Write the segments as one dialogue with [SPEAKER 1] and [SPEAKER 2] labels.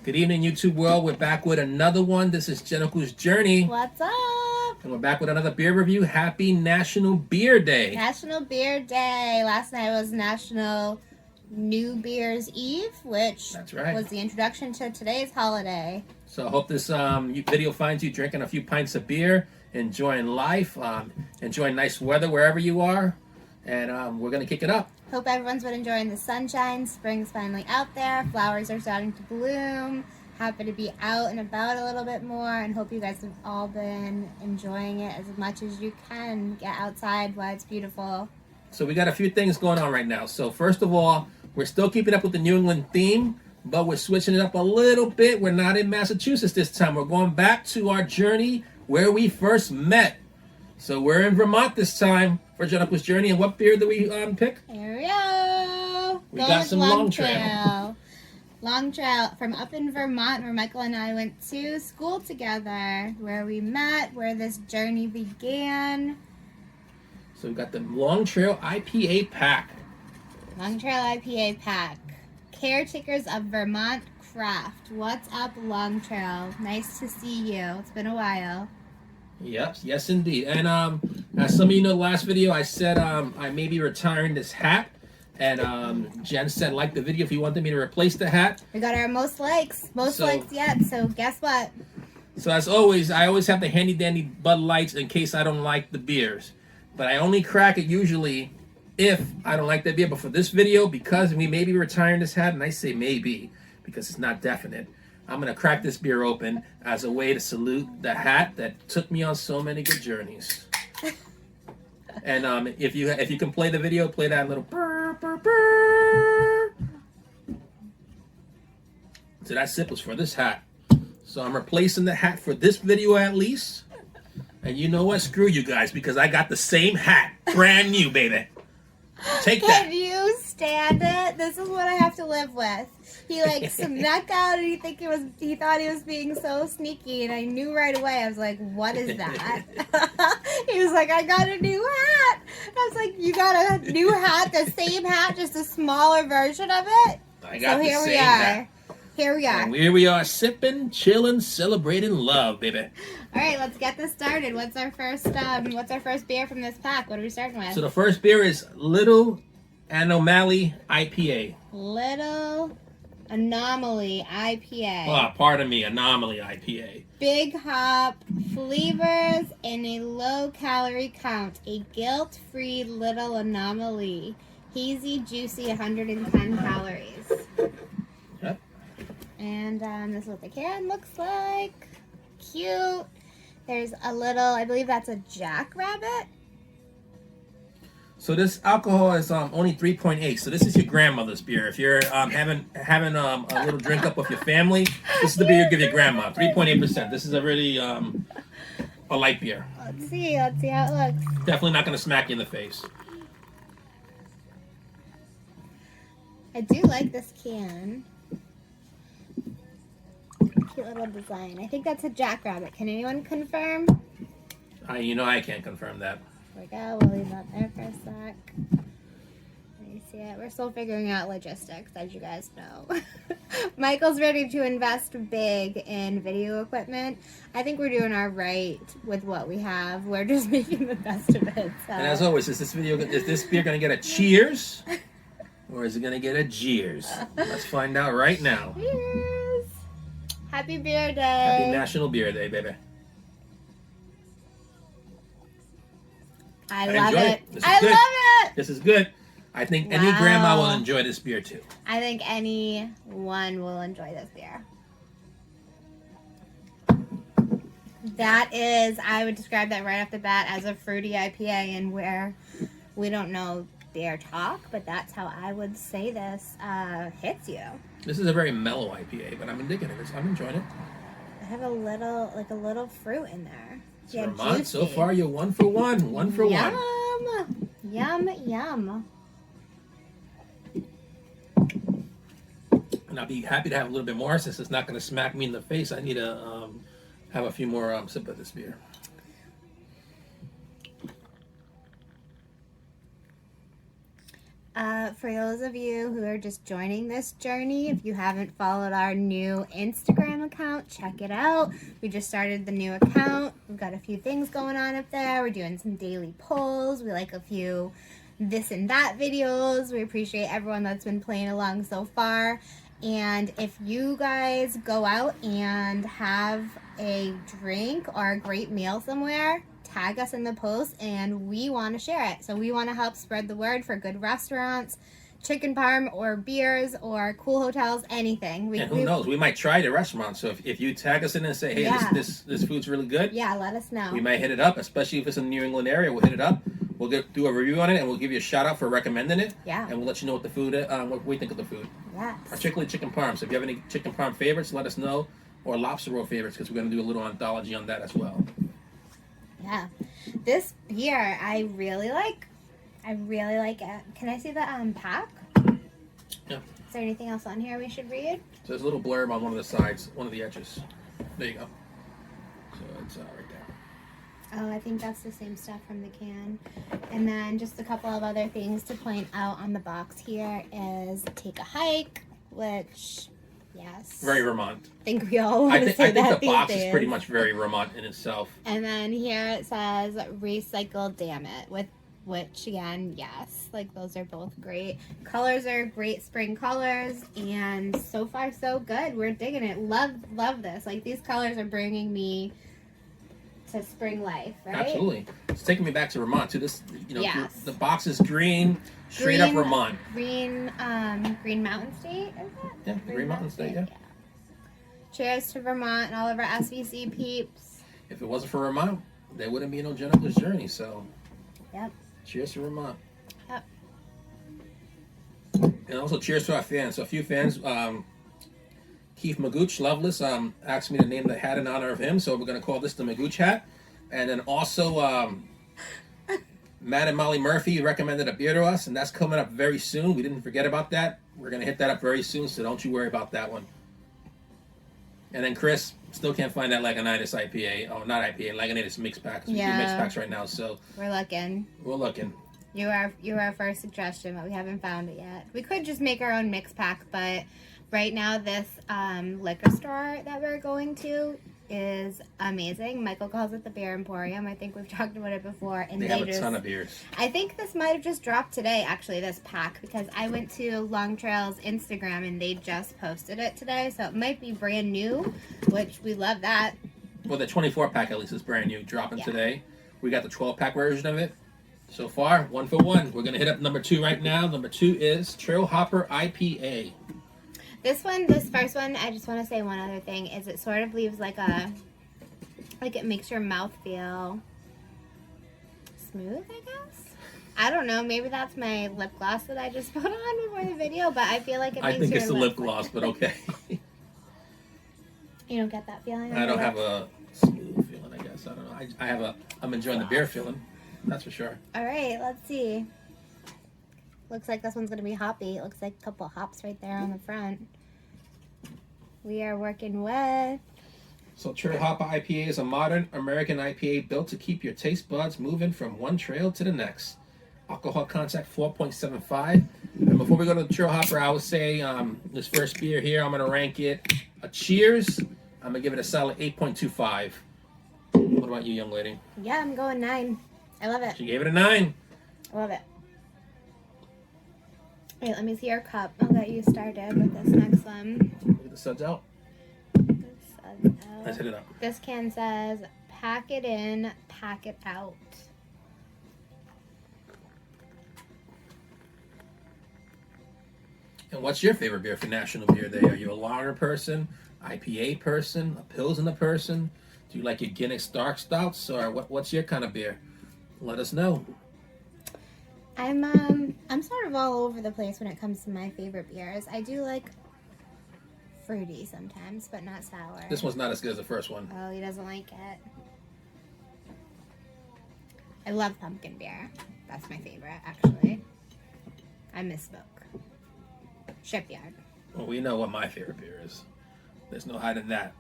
[SPEAKER 1] Good evening, YouTube world. We're back with another one. This is Jenico's Journey.
[SPEAKER 2] What's up?
[SPEAKER 1] And we're back with another beer review. Happy National Beer Day.
[SPEAKER 2] National Beer Day. Last night was National New Beer's Eve, which
[SPEAKER 1] That's right.
[SPEAKER 2] was the introduction to today's holiday.
[SPEAKER 1] So I hope this video finds you drinking a few pints of beer, enjoying life, enjoying nice weather wherever you are. And we're going to kick it up.
[SPEAKER 2] Hope everyone's been enjoying the sunshine. Spring's finally out there. Flowers are starting to bloom. Happy to be out and about a little bit more, and hope you guys have all been enjoying it as much as you can. Get outside while it's beautiful.
[SPEAKER 1] So we got a few things going on right now. So first of all, we're still keeping up with the New England theme, but we're switching it up a little bit. We're not in Massachusetts this time. We're going back to our journey where we first met. So we're in Vermont this time for Jenico's Journey. And what beer do we pick?
[SPEAKER 2] Here we go.
[SPEAKER 1] We got some Long Trail.
[SPEAKER 2] Long Trail from up in Vermont, where Michael and I went to school together, where we met, where this journey began.
[SPEAKER 1] So we got the Long Trail IPA pack.
[SPEAKER 2] Long Trail IPA pack. Caretakers of Vermont Craft. What's up, Long Trail? Nice to see you. It's been a while.
[SPEAKER 1] Yep, yes indeed. And as some of you know, last video I said I may be retiring this hat. And Jen said like the video if you wanted me to replace the hat.
[SPEAKER 2] We got our most likes yet, so guess what?
[SPEAKER 1] So as always, I always have the handy dandy Bud Lights in case I don't like the beers. But I only crack it usually if I don't like that beer. But for this video, because we may be retiring this hat, and I say maybe because it's not definite, I'm going to crack this beer open as a way to salute the hat that took me on so many good journeys. And if you can play the video, play that little burr, burr, burr. So that sip was for this hat. So I'm replacing the hat for this video at least. And you know what? Screw you guys, because I got the same hat. Brand new, baby. Take that.
[SPEAKER 2] Can you stand it? This is what I have to live with. He like snuck out and he thought he was being so sneaky, and I knew right away. I was like, what is that? He was like, I got a new hat. I was like, you got a new hat, the same hat, just a smaller version of it?
[SPEAKER 1] I got
[SPEAKER 2] so
[SPEAKER 1] the
[SPEAKER 2] here
[SPEAKER 1] same
[SPEAKER 2] we are.
[SPEAKER 1] hat.
[SPEAKER 2] Here we are.
[SPEAKER 1] And here we are, sipping, chilling, celebrating love, baby.
[SPEAKER 2] All right, let's get this started. What's our first beer from this pack? What are we starting with?
[SPEAKER 1] So the first beer is Little Anomaly IPA.
[SPEAKER 2] Little Anomaly IPA.
[SPEAKER 1] Oh, pardon me, Anomaly IPA.
[SPEAKER 2] Big hop flavors and a low calorie count. A guilt-free little anomaly. Hazy, juicy, 110 calories.
[SPEAKER 1] Yep.
[SPEAKER 2] And this is what the can looks like. Cute. There's a little, I believe that's a jackrabbit.
[SPEAKER 1] So this alcohol is only 3.8. So this is your grandmother's beer. If you're having a little drink up with your family, this is the beer you give your grandma. 3.8%. This is a really a light beer.
[SPEAKER 2] Let's see how it looks.
[SPEAKER 1] Definitely not going to smack you in the face.
[SPEAKER 2] I do like this can. Cute little design. I think that's a jackrabbit. Can anyone confirm?
[SPEAKER 1] I can't confirm that.
[SPEAKER 2] There we go. We'll leave that there for a sec. Let me see it. We're still figuring out logistics, as you guys know. Michael's ready to invest big in video equipment. I think we're doing all right with what we have. We're just making the best of it. So.
[SPEAKER 1] And as always, is this beer going to get a cheers? Or is it going to get a jeers? Let's find out right now.
[SPEAKER 2] Cheers! Happy Beer Day!
[SPEAKER 1] Happy National Beer Day, baby.
[SPEAKER 2] I love it.
[SPEAKER 1] I
[SPEAKER 2] love it!
[SPEAKER 1] This is good. I think any grandma will enjoy this beer too.
[SPEAKER 2] I think anyone will enjoy this beer. That is, I would describe that right off the bat as a fruity IPA, and where we don't know beer talk, but that's how I would say this hits you.
[SPEAKER 1] This is a very mellow IPA, but I'm digging it. I'm enjoying it.
[SPEAKER 2] I have a little fruit in there.
[SPEAKER 1] Yeah, Vermont, juicy. So far you're 1 for 1. 1 for 1.
[SPEAKER 2] Yum, yum.
[SPEAKER 1] And I'll be happy to have a little bit more since it's not going to smack me in the face. I need to have a few more sip of this beer.
[SPEAKER 2] for those of you who are just joining this journey, if you haven't followed our new Instagram account, check it out. We just started the new account. We've got a few things going on up there. We're doing some daily polls. We like a few this and that videos. We appreciate everyone that's been playing along so far. And if you guys go out and have a drink or a great meal somewhere, tag us in the post and we want to share it. So we want to help spread the word for good restaurants, chicken parm or beers or cool hotels, anything.
[SPEAKER 1] And who knows, we might try the restaurant. So if you tag us in and say, hey,
[SPEAKER 2] Yeah.
[SPEAKER 1] this food's really good,
[SPEAKER 2] Yeah, let us know.
[SPEAKER 1] we might hit it up, especially if it's in the New England area. We'll hit it up. We'll do a review on it, and we'll give you a shout out for recommending it.
[SPEAKER 2] Yeah.
[SPEAKER 1] And we'll let you know what the food, what we think of the food.
[SPEAKER 2] Yes.
[SPEAKER 1] Particularly chicken parm. So if you have any chicken parm favorites, let us know, or lobster roll favorites, because we're going to do a little anthology on that as well.
[SPEAKER 2] Yeah. This beer, I really like. I really like it. Can I see the pack?
[SPEAKER 1] Yeah.
[SPEAKER 2] Is there anything else on here we should read?
[SPEAKER 1] So there's a little blurb on one of the sides, one of the edges. There you go. So it's right there.
[SPEAKER 2] Oh, I think that's the same stuff from the can. And then just a couple of other things to point out on the box here is take a hike, which, yes.
[SPEAKER 1] Very Vermont.
[SPEAKER 2] I think we all want to say
[SPEAKER 1] I think
[SPEAKER 2] that
[SPEAKER 1] the box
[SPEAKER 2] these
[SPEAKER 1] is
[SPEAKER 2] days.
[SPEAKER 1] pretty much very Vermont in itself.
[SPEAKER 2] And then here it says recycle damn it, with which again, yes, like those are both great. Colors are great spring colors, and so far so good. We're digging it. Love this. Like these colors are bringing me to spring life, right?
[SPEAKER 1] Absolutely. It's taking me back to Vermont too. This,
[SPEAKER 2] Yes.
[SPEAKER 1] the box is green, straight up Vermont.
[SPEAKER 2] Green Mountain State, is it?
[SPEAKER 1] Yeah, Green Mountain State, yeah.
[SPEAKER 2] Cheers to Vermont and all of our SVC peeps.
[SPEAKER 1] If it wasn't for Vermont, there wouldn't be no Jennifer's Journey. So,
[SPEAKER 2] Yep.
[SPEAKER 1] cheers to Vermont.
[SPEAKER 2] Yep.
[SPEAKER 1] And also cheers to our fans. So a few fans, Keith Magooch, Loveless, asked me to name the hat in honor of him. So we're going to call this the Magooch hat. And then also, Matt and Molly Murphy recommended a beer to us, and that's coming up very soon. We didn't forget about that. We're going to hit that up very soon, so don't you worry about that one. And then Chris still can't find that Lagunitas IPA. Oh, not IPA, Lagunitas mix packs. We do mix packs right now, so
[SPEAKER 2] We're looking.
[SPEAKER 1] we're looking.
[SPEAKER 2] You were our first suggestion, but we haven't found it yet. We could just make our own mix pack, but right now this liquor store that we're going to is amazing. Michael calls it the Beer Emporium. I think we've talked about it before, and
[SPEAKER 1] They have a ton of beers.
[SPEAKER 2] I think this might have just dropped today, actually, this pack, because I went to Long Trail's Instagram and they just posted it today, so it might be brand new, which we love that.
[SPEAKER 1] Well, the 24 pack at least is brand new, dropping
[SPEAKER 2] Yeah.
[SPEAKER 1] today. We got the 12 pack version of it. So far, 1 for 1. We're gonna hit up number 2 right now. Number 2 is Trail Hopper IPA.
[SPEAKER 2] This first one, I just want to say one other thing, is it sort of leaves like it makes your mouth feel smooth, I guess? I don't know, maybe that's my lip gloss that I just put on before the video, but I feel like it makes
[SPEAKER 1] I think
[SPEAKER 2] your
[SPEAKER 1] it's the
[SPEAKER 2] lips
[SPEAKER 1] lip gloss, but okay.
[SPEAKER 2] You don't get that feeling? on
[SPEAKER 1] I
[SPEAKER 2] your
[SPEAKER 1] don't have
[SPEAKER 2] lips?
[SPEAKER 1] a smooth feeling, I guess. I don't know. I'm enjoying the beer feeling. That's for sure.
[SPEAKER 2] All right, let's see. Looks like this one's going to be hoppy. It looks like a couple hops right there on the front. We are working with...
[SPEAKER 1] So Trail Hopper IPA is a modern American IPA built to keep your taste buds moving from one trail to the next. Alcohol content 4.75. And before we go to the Trail Hopper, I would say this first beer here, I'm going to rank it a cheers. I'm going to give it a solid 8.25. What about you, young lady?
[SPEAKER 2] Yeah, I'm going 9. I love it.
[SPEAKER 1] She gave it a 9.
[SPEAKER 2] I love it. Wait, let me see your cup. I'll get you started with this next one.
[SPEAKER 1] Get the suds out. Let's hit it up.
[SPEAKER 2] This can says, pack it in, pack it out.
[SPEAKER 1] And what's your favorite beer for National Beer Day? Are you a lager person, IPA person, a Pilsner person? Do you like your Guinness Dark Stouts, or what's your kind of beer? Let us know.
[SPEAKER 2] I'm sort of all over the place when it comes to my favorite beers. I do like fruity sometimes, but not sour.
[SPEAKER 1] This one's not as good as the first one.
[SPEAKER 2] Oh, he doesn't like it. I love pumpkin beer. That's my favorite, actually. I misspoke. Shipyard.
[SPEAKER 1] Well, we know what my favorite beer is. There's no hiding that.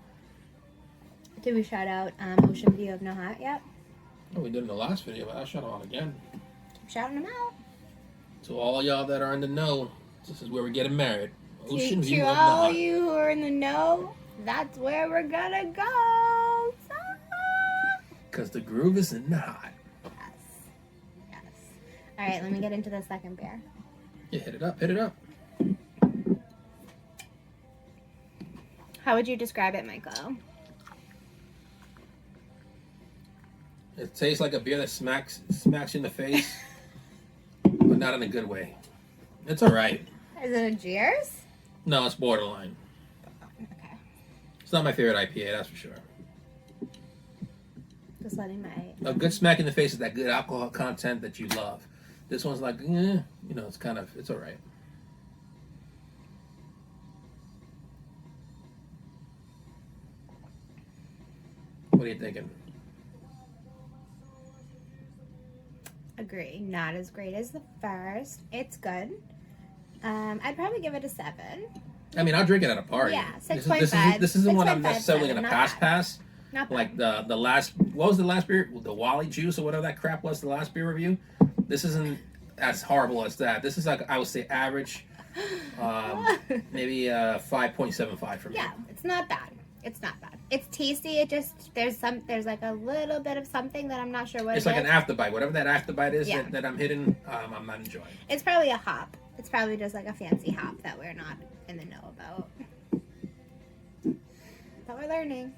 [SPEAKER 2] Did we shout out Ocean View of Nohat yet?
[SPEAKER 1] Oh, we did in the last video, but I'll shout them out again.
[SPEAKER 2] Keep shouting them out.
[SPEAKER 1] To all y'all that are in the know, this is where we're getting married. Ocean
[SPEAKER 2] To
[SPEAKER 1] view of
[SPEAKER 2] all
[SPEAKER 1] Nahant.
[SPEAKER 2] you who are in the know, that's where we're gonna go.
[SPEAKER 1] Because the groove is in Nahant.
[SPEAKER 2] Yes. Yes. All right, let me get into the second beer.
[SPEAKER 1] Yeah, hit it up, hit it up.
[SPEAKER 2] How would you describe it, Michael?
[SPEAKER 1] It tastes like a beer that smacks you in the face, but not in a good way. It's all right.
[SPEAKER 2] Is it a Cheers?
[SPEAKER 1] No, it's borderline.
[SPEAKER 2] Okay.
[SPEAKER 1] It's not my favorite IPA, that's for sure.
[SPEAKER 2] Just letting my...
[SPEAKER 1] A good smack in the face is that good alcohol content that you love. This one's like, it's kind of, it's all right. What are you thinking?
[SPEAKER 2] Agree. Not as great as the first. It's good. I'd probably give it a 7.
[SPEAKER 1] I mean, I'll drink it at a party.
[SPEAKER 2] Yeah,
[SPEAKER 1] This
[SPEAKER 2] 6.5.
[SPEAKER 1] isn't one I'm
[SPEAKER 2] 6.5,
[SPEAKER 1] necessarily going to
[SPEAKER 2] not bad.
[SPEAKER 1] pass.
[SPEAKER 2] Not bad.
[SPEAKER 1] Like the last, what was the last beer? The Wally Juice or whatever that crap was, the last beer review. This isn't as horrible as that. This is like, I would say average, maybe 5.75 for me.
[SPEAKER 2] Yeah, it's not bad. It's not bad. It's tasty. It just there's like a little bit of something that I'm not sure what
[SPEAKER 1] It's
[SPEAKER 2] it
[SPEAKER 1] like
[SPEAKER 2] is.
[SPEAKER 1] an afterbite. Whatever that afterbite is
[SPEAKER 2] Yeah.
[SPEAKER 1] that I'm hitting, I'm not enjoying.
[SPEAKER 2] It's probably a hop. It's probably just like a fancy hop that we're not in the know about. But we're learning.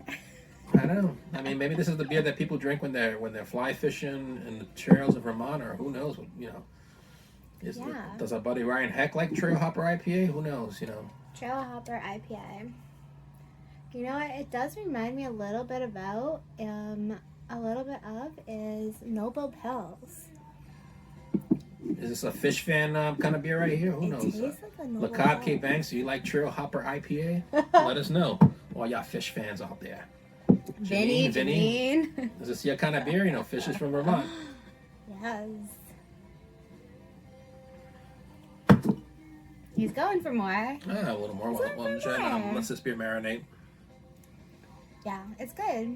[SPEAKER 1] I know. I mean, maybe this is the beer that people drink when they're fly fishing in the trails of Vermont, or who knows?
[SPEAKER 2] Yeah.
[SPEAKER 1] Does our buddy Ryan Heck like Trail Hopper IPA? Who knows?
[SPEAKER 2] Trail Hopper IPA. You know what? It does remind me a little bit of is Noble Pills.
[SPEAKER 1] Is this a fish fan kind of beer right here? Who knows?
[SPEAKER 2] Tastes like a Noble
[SPEAKER 1] LeCobb
[SPEAKER 2] Pill.
[SPEAKER 1] K Banks, do you like Trail Hopper IPA? Let us know. All y'all fish fans out there.
[SPEAKER 2] Vinny.
[SPEAKER 1] Is this your kind of beer? Fish is from Vermont.
[SPEAKER 2] Yes. He's going for more.
[SPEAKER 1] A little more. Let's this beer marinate.
[SPEAKER 2] Yeah, it's good.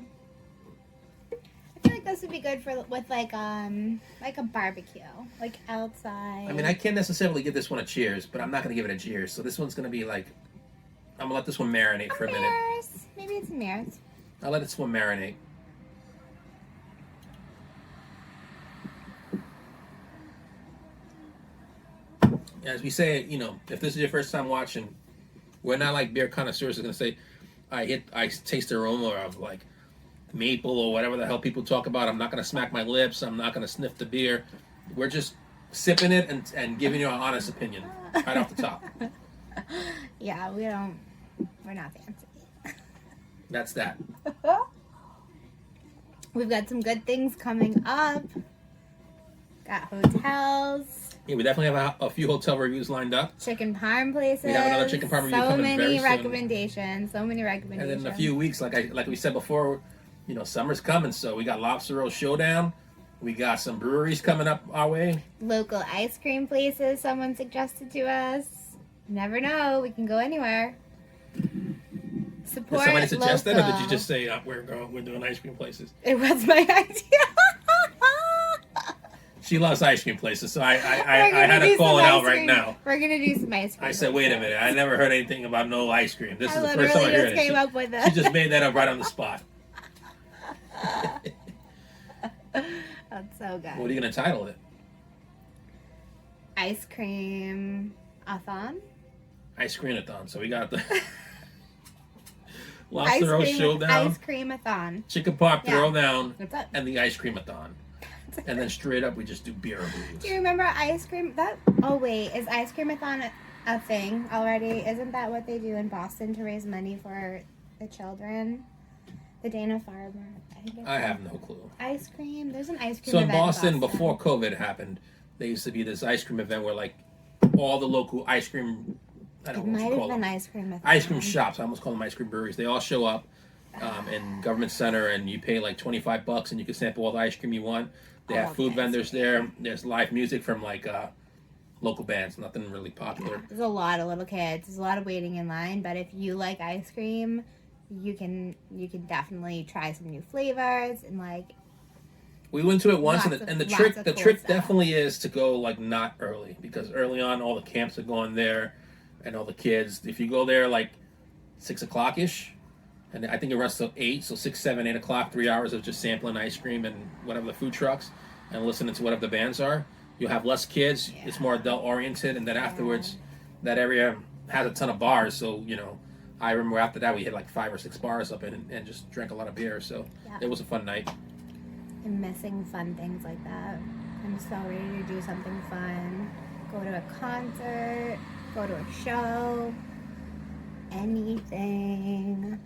[SPEAKER 2] I feel like this would be good with like a barbecue, like outside.
[SPEAKER 1] I mean, I can't necessarily give this one a cheers, but I'm not going to give it a cheers. So this one's going to be like, I'm going to let this one marinate for a minute.
[SPEAKER 2] Maybe it's Maris.
[SPEAKER 1] I'll let this one marinate. As we say, if this is your first time watching, we're not like beer connoisseurs are going to say, I taste the aroma of like maple or whatever the hell people talk about. I'm not going to smack my lips. I'm not going to sniff the beer. We're just sipping it and giving you our honest opinion right off the top.
[SPEAKER 2] Yeah, we're not fancy.
[SPEAKER 1] That's that.
[SPEAKER 2] We've got some good things coming up. Got hotels.
[SPEAKER 1] Yeah, we definitely have a few hotel reviews lined up.
[SPEAKER 2] Chicken parm places.
[SPEAKER 1] We have another chicken parm review coming very soon.
[SPEAKER 2] So many recommendations.
[SPEAKER 1] And then in a few weeks, like we said before, summer's coming, so we got Lobster Roll Showdown. We got some breweries coming up our way.
[SPEAKER 2] Local ice cream places someone suggested to us. Never know. We can go anywhere. Support
[SPEAKER 1] Did somebody suggest that, or did you
[SPEAKER 2] local.
[SPEAKER 1] just say we're doing ice cream places?
[SPEAKER 2] It was my idea.
[SPEAKER 1] She loves ice cream places, so I had to call it out right now.
[SPEAKER 2] We're gonna do some ice cream.
[SPEAKER 1] I said, wait a minute, I never heard anything about no ice cream. This is the first time I
[SPEAKER 2] literally
[SPEAKER 1] heard
[SPEAKER 2] just
[SPEAKER 1] it.
[SPEAKER 2] came up with it.
[SPEAKER 1] She just made that up right on the spot.
[SPEAKER 2] That's so good.
[SPEAKER 1] What are you going to title it?
[SPEAKER 2] Ice cream a-thon?
[SPEAKER 1] Ice cream-a-thon. So we got the Lobster Roll Showdown,
[SPEAKER 2] Ice cream-a-thon.
[SPEAKER 1] Chicken Pop
[SPEAKER 2] Yeah.
[SPEAKER 1] Throwdown,
[SPEAKER 2] What's up?
[SPEAKER 1] and the Ice Cream-a-thon. And then straight up, we just do beer reviews.
[SPEAKER 2] Do you remember ice cream? Oh wait, is ice cream-a-thon a thing already? Isn't that what they do in Boston to raise money for the children? The Dana-Farber.
[SPEAKER 1] I have no clue.
[SPEAKER 2] Ice cream. There's an ice cream.
[SPEAKER 1] So in
[SPEAKER 2] event
[SPEAKER 1] Boston, before COVID happened, there used to be this ice cream event where like all the local ice cream, I
[SPEAKER 2] It
[SPEAKER 1] don't know what
[SPEAKER 2] might
[SPEAKER 1] you call
[SPEAKER 2] have been
[SPEAKER 1] them,
[SPEAKER 2] ice cream.
[SPEAKER 1] ice cream shops. I almost call them ice cream breweries. They all show up in Government Center, and you pay like $25, and you can sample all the ice cream you want. They have food vendors there. There's live music from like local bands. Nothing really popular.
[SPEAKER 2] Yeah, there's a lot of little kids. There's a lot of waiting in line. But if you like ice cream, you can definitely try some new flavors and like
[SPEAKER 1] We went to it once,
[SPEAKER 2] Lots
[SPEAKER 1] and the
[SPEAKER 2] of
[SPEAKER 1] trick
[SPEAKER 2] cool stuff.
[SPEAKER 1] definitely is to go like not early, because early on all the camps are going there, and all the kids. If you go there like 6 o'clock ish, and I think it runs till 8, so 6, 7, 8 o'clock, 3 hours of just sampling ice cream and whatever the food trucks, and listening to whatever the bands are. You'll have less kids.
[SPEAKER 2] Yeah.
[SPEAKER 1] It's more adult oriented, and then afterwards, that area has a ton of bars. So I remember after that we hit like 5 or 6 bars up and just drank a lot of beer. So it was a fun night.
[SPEAKER 2] I'm missing fun things like that. I'm so ready to do something fun. Go to a concert, go to a show, anything.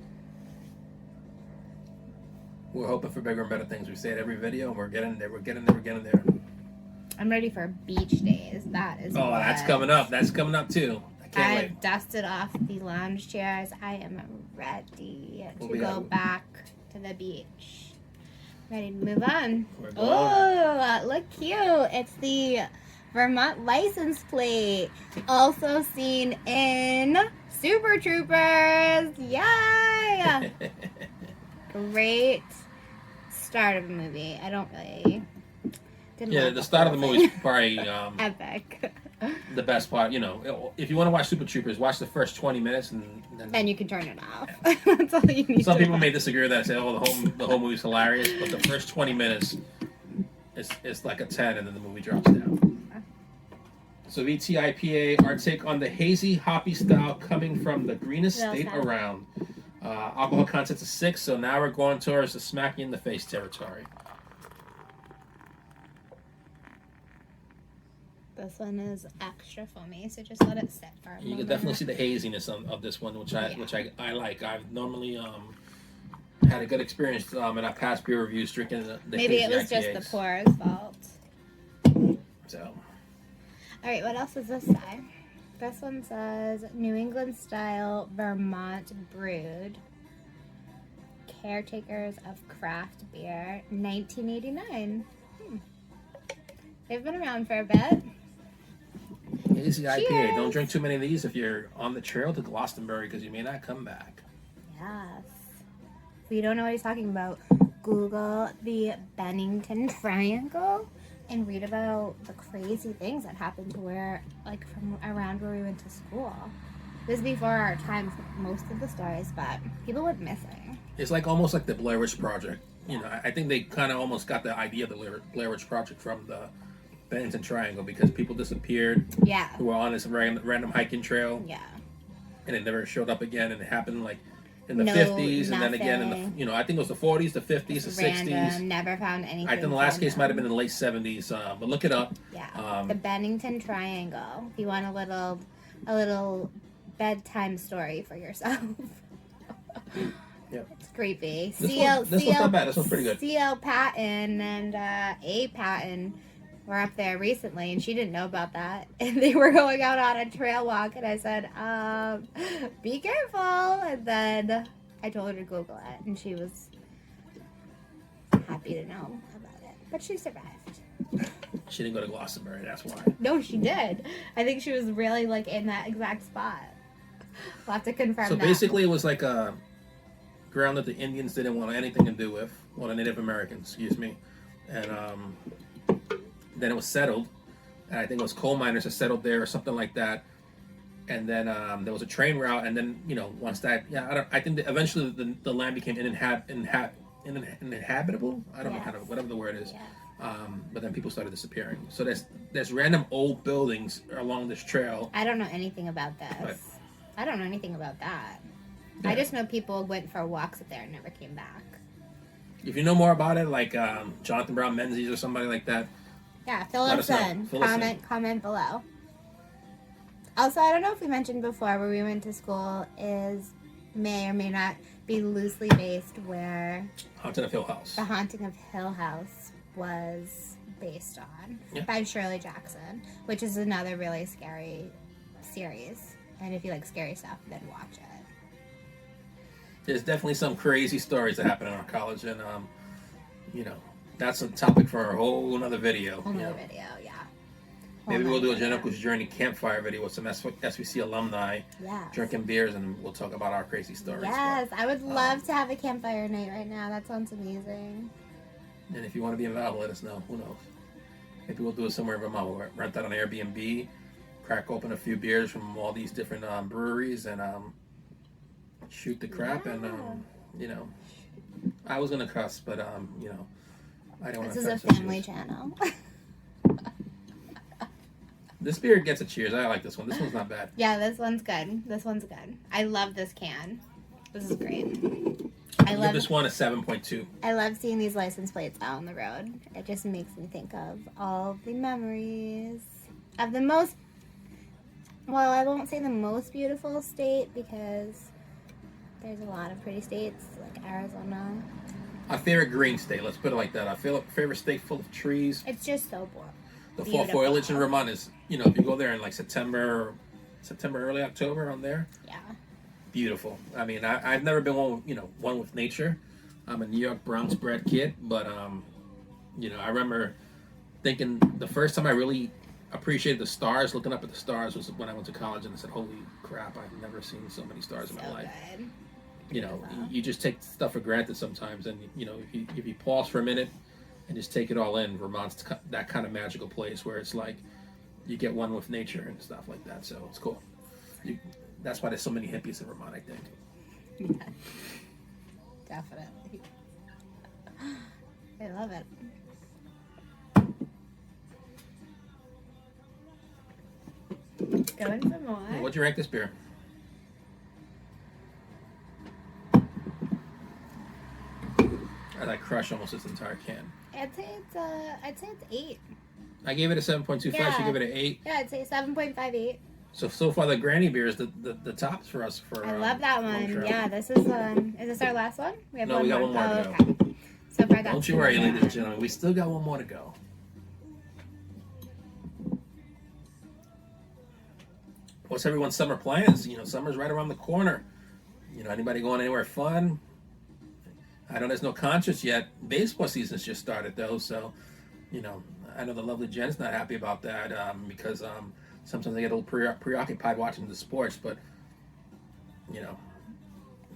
[SPEAKER 1] We're hoping for bigger and better things. We say it every video, and we're getting there. We're getting there. We're getting there.
[SPEAKER 2] I'm ready for beach days. That is
[SPEAKER 1] That's coming up. That's coming up too. I can't wait.
[SPEAKER 2] I've dusted off the lounge chairs. I am ready to go back to the beach. Ready to move on. Oh, look cute. It's the Vermont license plate. Also seen in Super Troopers. Yay! Great start of the movie. I don't really...
[SPEAKER 1] the start of the movie is probably
[SPEAKER 2] epic.
[SPEAKER 1] The best part. If you want to watch Super Troopers, watch the first 20 minutes, and
[SPEAKER 2] then you can turn it off. That's all you need.
[SPEAKER 1] Some people may disagree with that and say, "Oh, the whole movie's hilarious," but the first 20 minutes is like a 10, and then the movie drops down. So VT IPA, our take on the hazy, hoppy style coming from the greenest state around. Alcohol content is 6, so now we're going towards the smack you in the face territory.
[SPEAKER 2] This one is extra foamy, so just let it sit for a moment.
[SPEAKER 1] You can definitely see the haziness of this one, which I like. I've normally had a good experience in our past beer reviews drinking the
[SPEAKER 2] Maybe
[SPEAKER 1] hazy
[SPEAKER 2] it was
[SPEAKER 1] IPAs.
[SPEAKER 2] just the pour's fault.
[SPEAKER 1] So.
[SPEAKER 2] All right, what else does this say? This one says New England style Vermont brewed. Caretakers of craft beer, 1989. They've been around for a bit.
[SPEAKER 1] Hazy IPA. Don't drink too many of these if you're on the trail to Glastonbury, because you may not come back.
[SPEAKER 2] Yes. If you don't know what he's talking about, Google the Bennington Triangle and read about the crazy things that happened to from around where we went to school. This is before our time for most of the stories, but people went missing.
[SPEAKER 1] It's almost like the Blair Witch Project. I think they kind of almost got the idea of the Blair Witch Project from the Bennington Triangle, because people disappeared.
[SPEAKER 2] Yeah.
[SPEAKER 1] Who were on this random hiking trail.
[SPEAKER 2] Yeah.
[SPEAKER 1] And it never showed up again, and it happened in the 50s, and then again in the I think it was the 40s, the 50s, the 60s.
[SPEAKER 2] Never found anything.
[SPEAKER 1] I think the last case might have been in the late 70s, but look it up.
[SPEAKER 2] Yeah. The Bennington Triangle. If you want a little bedtime story for yourself.
[SPEAKER 1] Yeah.
[SPEAKER 2] It's creepy.
[SPEAKER 1] This one's not bad. This one's pretty good.
[SPEAKER 2] C.L. Patton and A. Patton were up there recently, and she didn't know about that. And they were going out on a trail walk, and I said, be careful. And then I told her to Google it, and she was happy to know about it. But she survived.
[SPEAKER 1] She didn't go to Glastonbury, that's why.
[SPEAKER 2] No, she did. I think she was really in that exact spot. We'll have to confirm that.
[SPEAKER 1] So basically it was like a ground that the Indians didn't want anything to do with, well, the Native Americans, excuse me. And then it was settled, and I think it was coal miners that settled there or something like that. And then there was a train route, and then once that, I think that eventually the land became uninhabitable. I don't know how to, whatever the word is.
[SPEAKER 2] Yeah.
[SPEAKER 1] But then people started disappearing. So there's random old buildings along this trail.
[SPEAKER 2] I don't know anything about this.
[SPEAKER 1] But,
[SPEAKER 2] I don't know anything about that.
[SPEAKER 1] Yeah.
[SPEAKER 2] I just know people went for walks up there and never came back.
[SPEAKER 1] If you know more about it, like Jonathan Brown Menzies or somebody like that.
[SPEAKER 2] Yeah, fill us in. Comment below. Also, I don't know if we mentioned before, where we went to school may or may not be loosely based where
[SPEAKER 1] Haunting of Hill House.
[SPEAKER 2] The Haunting of Hill House was based on by Shirley Jackson, which is another really scary series. And if you like scary stuff, then watch it.
[SPEAKER 1] There's definitely some crazy stories that happen in our college, and that's a topic for a whole another video. Maybe we'll do a Jennifer's Journey campfire video with some SVC alumni drinking beers, and we'll talk about our crazy stories.
[SPEAKER 2] Yes, I would love to have a campfire night right now. That sounds amazing.
[SPEAKER 1] And if you want to be involved, let us know. Who knows? Maybe we'll do it somewhere in Vermont. We'll rent that on Airbnb, crack open a few beers from all these different breweries, and shoot the crap. And you know, I was gonna cuss, but you know, I don't want to.
[SPEAKER 2] This is a family channel.
[SPEAKER 1] This beer gets a cheers. I like this one. This one's not bad.
[SPEAKER 2] Yeah, this one's good. This one's good. I love this can. This is great. I love
[SPEAKER 1] this one a 7.2.
[SPEAKER 2] I love seeing these license plates out on the road. It just makes me think of all the memories of the most, well, I won't say the most beautiful state because there's a lot of pretty states like Arizona.
[SPEAKER 1] Our favorite green state. Let's put it like that. Our favorite state full of trees.
[SPEAKER 2] It's just so boring.
[SPEAKER 1] The fall foliage in Vermont is, you know, if you go there in like September, early October, on there.
[SPEAKER 2] Yeah.
[SPEAKER 1] Beautiful. I mean, I've never been one with nature. I'm a New York Bronx bred kid, but you know, I remember thinking the first time I really appreciated the stars, looking up at the stars, was when I went to college, and I said, "Holy crap! I've never seen so many stars in my life."
[SPEAKER 2] Good.
[SPEAKER 1] You know, you just take stuff for granted sometimes, and you know, if you pause for a minute and just take it all in, Vermont's that kind of magical place where it's like you get one with nature and stuff like that. So it's cool. That's why there's so many hippies in Vermont, I think.
[SPEAKER 2] Yeah. Definitely. I love it. Going for more.
[SPEAKER 1] What'd you rank this beer? I crush almost this entire can.
[SPEAKER 2] I'd say it's 8.
[SPEAKER 1] I gave it a 7.25.
[SPEAKER 2] Yeah.
[SPEAKER 1] She gave it an 8.
[SPEAKER 2] Yeah, I'd say 7.58.
[SPEAKER 1] So far the Granny beer is the tops for us.
[SPEAKER 2] I love that one.
[SPEAKER 1] Trail.
[SPEAKER 2] Yeah, this is this our last one? We have
[SPEAKER 1] No, we got one more to go.
[SPEAKER 2] Okay. So far, that's
[SPEAKER 1] Don't you worry, ladies and gentlemen. We still got one more to go. What's everyone's summer plans? You know, summer's right around the corner. You know, anybody going anywhere fun? I know there's no concerts yet. Baseball season's just started though, so you know, I know the lovely Jen's not happy about that because sometimes I get a little preoccupied watching the sports, but you know,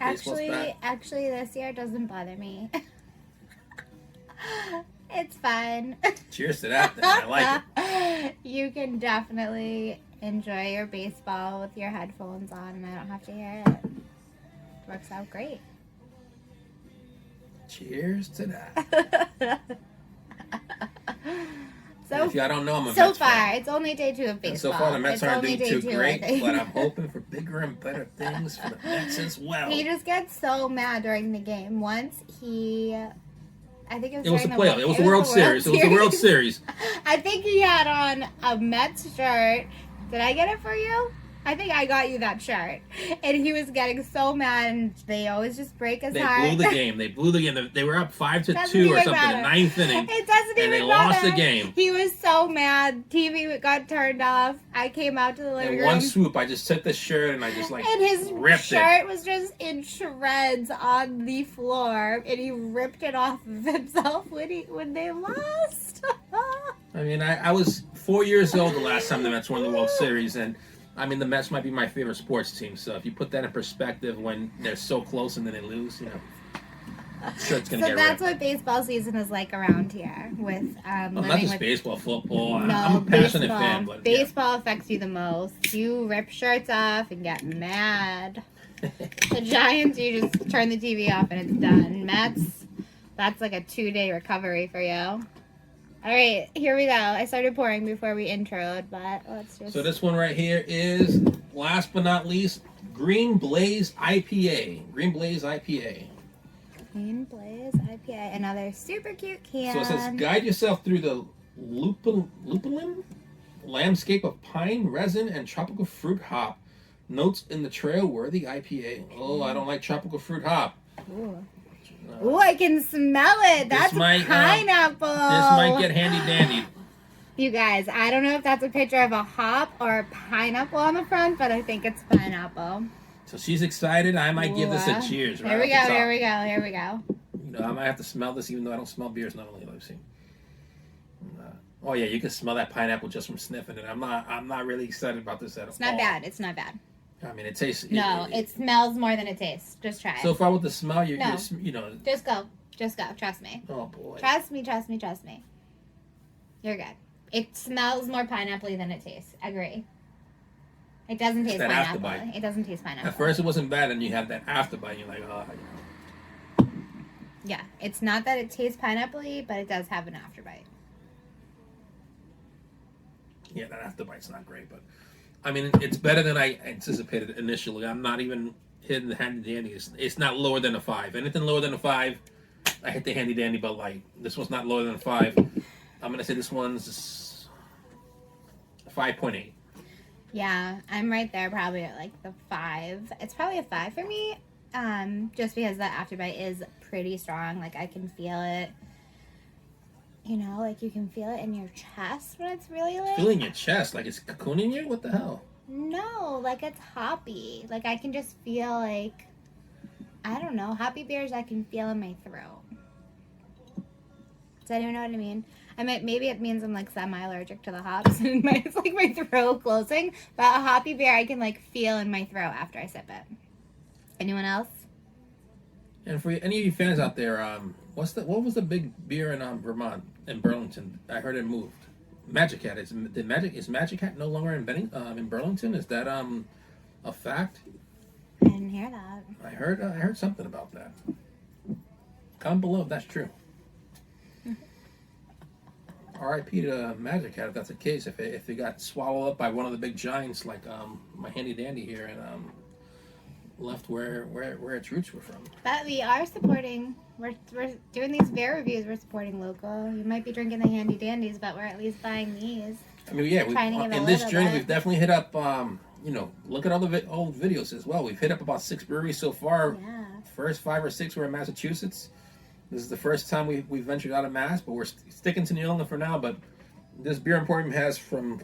[SPEAKER 2] actually, this year doesn't bother me. It's fine.
[SPEAKER 1] Cheers to that. Then. I like it.
[SPEAKER 2] You can definitely enjoy your baseball with your headphones on, and I don't have to hear it. It works out great.
[SPEAKER 1] Cheers to that.
[SPEAKER 2] So
[SPEAKER 1] if y'all don't know, I'm a
[SPEAKER 2] so
[SPEAKER 1] Mets
[SPEAKER 2] far,
[SPEAKER 1] fan.
[SPEAKER 2] it's only day 2 of baseball.
[SPEAKER 1] And so far, the Mets aren't doing too great,
[SPEAKER 2] I think.
[SPEAKER 1] but I'm hoping for bigger and better things for the Mets as well.
[SPEAKER 2] He just gets so mad during the game. Once I think it was
[SPEAKER 1] the playoff. It was the World Series. It was the World Series.
[SPEAKER 2] I think he had on a Mets shirt. Did I get it for you? I think I got you that shirt. And he was getting so mad, and they always just break his heart.
[SPEAKER 1] They blew the game. They were up 5-2 or something in the 9th inning.
[SPEAKER 2] It doesn't even matter.
[SPEAKER 1] And they lost the game.
[SPEAKER 2] He was so mad. TV got turned off. I came out to the living room.
[SPEAKER 1] In one swoop, I just took the shirt and I just
[SPEAKER 2] and his
[SPEAKER 1] ripped
[SPEAKER 2] shirt was just in shreds on the floor, and he ripped it off of himself when they lost.
[SPEAKER 1] I mean, I was 4 years old the last time the Mets won the World Series, and I mean, the Mets might be my favorite sports team. So if you put that in perspective, when they're so close and then they lose, you know, I'm sure it's gonna get ripped.
[SPEAKER 2] So that's what baseball season is like around here. With
[SPEAKER 1] not just baseball, football.
[SPEAKER 2] No,
[SPEAKER 1] I'm a passionate
[SPEAKER 2] baseball.
[SPEAKER 1] fan, but
[SPEAKER 2] baseball affects you the most. You rip shirts off and get mad. The Giants, you just turn the TV off and it's done. Mets, that's like a 2-day recovery for you. All right, here we go. I started pouring before we introed, but let's just...
[SPEAKER 1] So this one right here is, last but not least, Blaze IPA. Blaze IPA.
[SPEAKER 2] Blaze IPA. Another super cute can.
[SPEAKER 1] So it says, guide yourself through the lupulin landscape of pine, resin, and tropical fruit hop. Notes in the trail-worthy IPA. Oh, I don't like tropical fruit hop.
[SPEAKER 2] Ooh. Ooh, I can smell it. That's pineapple.
[SPEAKER 1] This might get handy-dandy.
[SPEAKER 2] You guys, I don't know if that's a picture of a hop or a pineapple on the front, but I think it's pineapple.
[SPEAKER 1] So she's excited. I might give this a cheers. Right
[SPEAKER 2] here we go.
[SPEAKER 1] You know, I might have to smell this, even though I don't smell beers normally. Let's see. Oh yeah, you can smell that pineapple just from sniffing it. I'm not really excited about this at all.
[SPEAKER 2] It's not bad. It's not bad.
[SPEAKER 1] I mean, it tastes.
[SPEAKER 2] No, it smells more than it tastes. Just try it.
[SPEAKER 1] So far with the smell, you know.
[SPEAKER 2] Just go. Just go. Trust me.
[SPEAKER 1] Oh boy.
[SPEAKER 2] Trust me. You're good. It smells more pineapple-y than it tastes. Agree. It doesn't taste
[SPEAKER 1] that
[SPEAKER 2] pineapple.
[SPEAKER 1] afterbite.
[SPEAKER 2] It doesn't taste pineapple.
[SPEAKER 1] At first it wasn't bad, and you have that afterbite, and you're like, oh.
[SPEAKER 2] Yeah, it's not that it tastes pineapple-y, but it does have an afterbite.
[SPEAKER 1] Yeah, that afterbite's not great, but I mean, it's better than I anticipated initially. I'm not even hitting the handy dandy. It's not lower than a 5. Anything lower than a 5, I hit the handy dandy Bud Light. This one's not lower than a 5. I'm gonna say this one's 5.8.
[SPEAKER 2] Yeah, I'm right there, probably at like the 5. It's probably a 5 for me, just because that afterbite is pretty strong. Like I can feel it. You know, like you can feel it in your chest when it's really like...
[SPEAKER 1] Feeling your chest, like it's cocooning you? What the hell?
[SPEAKER 2] No, like it's hoppy. Like I can just feel like... I don't know. Hoppy beers I can feel in my throat. Does anyone know what I mean? Maybe it means I'm like semi-allergic to the hops and it's like my throat closing. But a hoppy beer I can like feel in my throat after I sip it. Anyone else?
[SPEAKER 1] And for any of you fans out there, what was the big beer in Vermont, in Burlington? I heard it moved. Magic Hat. Is Magic Hat no longer in Burlington? Is that a fact?
[SPEAKER 2] I didn't hear that.
[SPEAKER 1] I heard something about that. Comment below if that's true. R.I.P. to Magic Hat if that's the case. If it got swallowed up by one of the big giants like my handy dandy here and left where its roots were from.
[SPEAKER 2] But we are supporting. We're doing these beer reviews. We're supporting local. You might be drinking the handy dandies, but we're at least buying these.
[SPEAKER 1] I mean, yeah. In this journey, we've definitely hit up. Look at all the old videos as well. We've hit up about 6 breweries so far.
[SPEAKER 2] Yeah.
[SPEAKER 1] First 5 or 6 were in Massachusetts. This is the first time we ventured out of Mass, but we're sticking to New England for now. But this beer emporium has from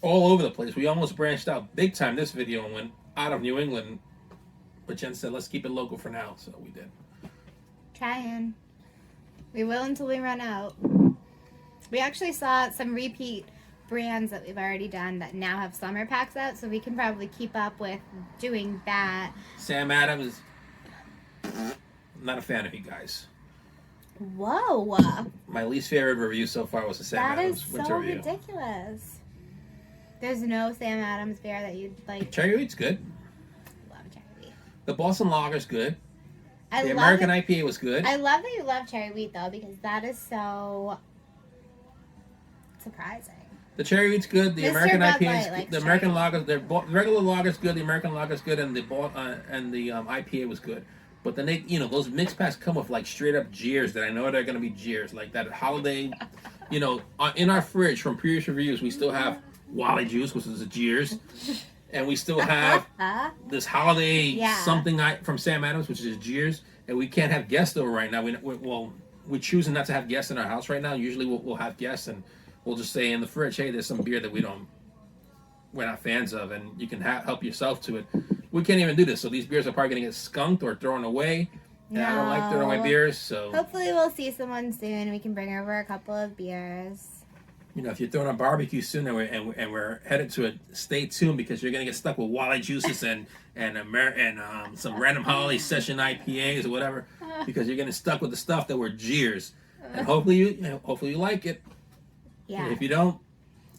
[SPEAKER 1] all over the place. We almost branched out big time this video and went out of New England. But Jen said, let's keep it local for now, so we did.
[SPEAKER 2] Trying. We will until we run out. We actually saw some repeat brands that we've already done that now have summer packs out, so we can probably keep up with doing that.
[SPEAKER 1] Sam Adams, not a fan of you guys.
[SPEAKER 2] Whoa.
[SPEAKER 1] My least favorite review so far was the Sam Adams winter review.
[SPEAKER 2] That is so ridiculous. There's no Sam Adams beer that you'd like.
[SPEAKER 1] Cherry Wheat's good.
[SPEAKER 2] Love Cherry Wheat.
[SPEAKER 1] The Boston Lager's good.
[SPEAKER 2] The
[SPEAKER 1] American IPA was good.
[SPEAKER 2] I love that you love Cherry Wheat though, because that is so surprising.
[SPEAKER 1] The Cherry Wheat's good. The American IPA is the American Lager. The regular Lager's good. The American Lager's good, and the IPA was good. But then those mix packs come with like straight up jeers that I know they're gonna be jeers, like that holiday. In our fridge from previous reviews, we still have Wally Juice, which is a jeers, and we still have this holiday something from Sam Adams, which is jeers, and we can't have guests over right now. We're choosing not to have guests in our house right now. Usually we'll have guests and we'll just say in the fridge, hey, there's some beer that we're not fans of, and you can help yourself to it. We can't even do this, so these beers are probably going to get skunked or thrown away. And I don't like throwing away beers, so...
[SPEAKER 2] Hopefully we'll see someone soon. We can bring over a couple of beers.
[SPEAKER 1] If you're throwing a barbecue soon and we're headed to it, stay tuned because you're going to get stuck with Wally Juices and some random holiday session IPAs or whatever because you're getting stuck with the stuff that were jeers. And hopefully you like it.
[SPEAKER 2] Yeah.
[SPEAKER 1] And if you don't,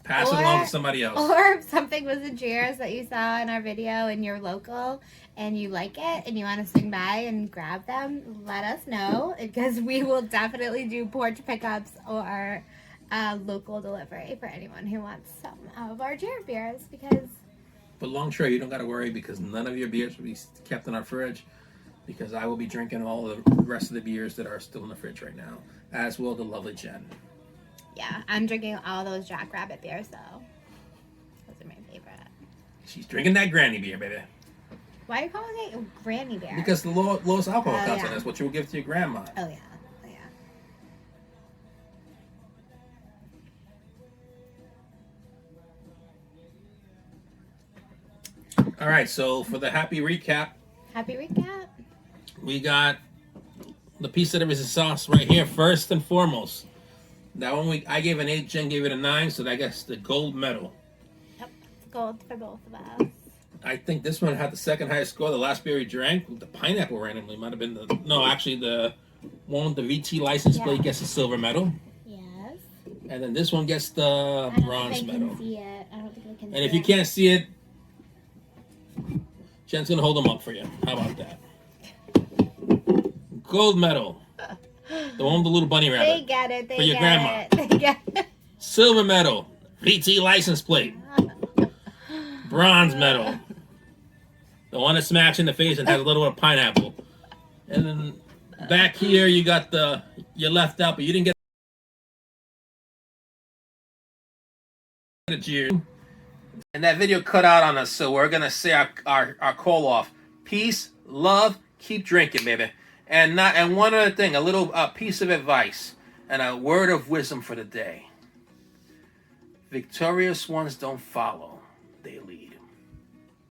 [SPEAKER 1] pass it along to somebody else.
[SPEAKER 2] Or if something was a jeers that you saw in our video and you're local and you like it and you want to swing by and grab them, let us know because we will definitely do porch pickups or local delivery for anyone who wants some of our jeer beers
[SPEAKER 1] But Long Trail, you don't got to worry because none of your beers will be kept in our fridge because I will be drinking all the rest of the beers that are still in the fridge right now, as will the lovely Jen.
[SPEAKER 2] Yeah, I'm drinking all those Jackrabbit beers, though. Those are my favorite.
[SPEAKER 1] She's drinking that granny beer, baby.
[SPEAKER 2] Why are you calling it granny beer?
[SPEAKER 1] Because the lowest alcohol content is what you will give to your grandma.
[SPEAKER 2] Oh, yeah.
[SPEAKER 1] All right, so for the happy recap, we got the piece of the sauce right here, first and foremost. That one I gave an 8, Jen gave it a 9, so I guess the gold medal.
[SPEAKER 2] Yep, it's gold for both of us.
[SPEAKER 1] I think this one had the second highest score. The last beer we drank, the pineapple randomly might have been the one with the VT license
[SPEAKER 2] Yeah.
[SPEAKER 1] plate gets a silver medal.
[SPEAKER 2] Yes.
[SPEAKER 1] And then this one gets the
[SPEAKER 2] I don't
[SPEAKER 1] bronze
[SPEAKER 2] think I
[SPEAKER 1] medal.
[SPEAKER 2] can see it. I don't think I can
[SPEAKER 1] And
[SPEAKER 2] see
[SPEAKER 1] if you
[SPEAKER 2] it.
[SPEAKER 1] can't see it, Jen's gonna hold them up for you. How about that? Gold medal. The one with the little bunny
[SPEAKER 2] They
[SPEAKER 1] rabbit.
[SPEAKER 2] get it. They
[SPEAKER 1] For your
[SPEAKER 2] get
[SPEAKER 1] grandma.
[SPEAKER 2] it. They get it.
[SPEAKER 1] Silver medal. VT license plate. Bronze medal. The one that smacks in the face and has a little bit of pineapple. And then back here you got you left out, but you didn't get a cheer. And that video cut out on us, so we're gonna say our call off. Peace, love, keep drinking, baby. And one other thing, a little piece of advice and a word of wisdom for the day. Victorious ones don't follow.